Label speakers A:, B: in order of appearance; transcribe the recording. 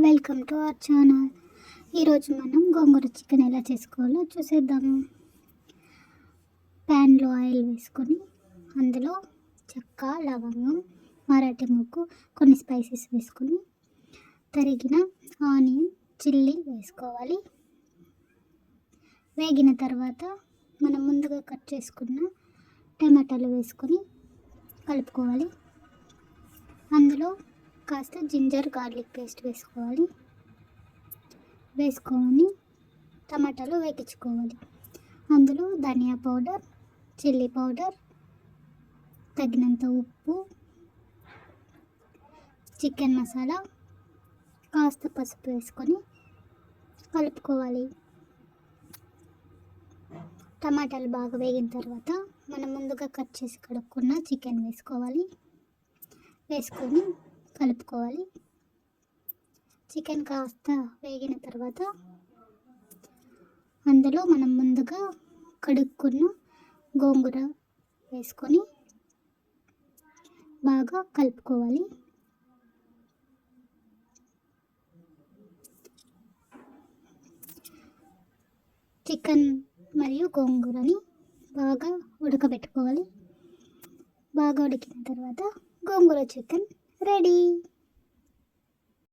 A: Welcome to our channel. ఈరోజు మనం గోంగూర chicken ఎలా చేసుకోవాలో చూసేద్దాము. ప్యాన్లో ఆయిల్ వేసుకొని అందులో చెక్క, లవంగం, మరాఠీ మొగ్గు, కొన్ని స్పైసెస్ వేసుకొని తరిగిన ఆనియన్, చిల్లీ వేసుకోవాలి. వేగిన తర్వాత మనం ముందుగా కట్ చేసుకున్న టమాటాలు వేసుకొని కలుపుకోవాలి. అందులో కాస్త జింజర్ గార్లిక్ పేస్ట్ వేసుకొని టమాటాలు వేగించుకోవాలి. అందులో ధనియా పౌడర్, చిల్లీ పౌడర్, తగినంత ఉప్పు, చికెన్ మసాలా, కాస్త పసుపు వేసుకొని కలుపుకోవాలి. టమాటాలు బాగా వేగిన తర్వాత మనం ముందుగా కట్ చేసి కడుక్కున్న చికెన్ వేసుకొని కలుపుకోవాలి. చికెన్ కాస్త వేగిన తర్వాత అందులో మనం ముందుగా కడుక్కున్న గోంగూర వేసుకొని బాగా కలుపుకోవాలి. చికెన్ మరియు గోంగూరని బాగా ఉడకబెట్టుకోవాలి. బాగా ఉడికిన తర్వాత గోంగూర చికెన్ రెడీ.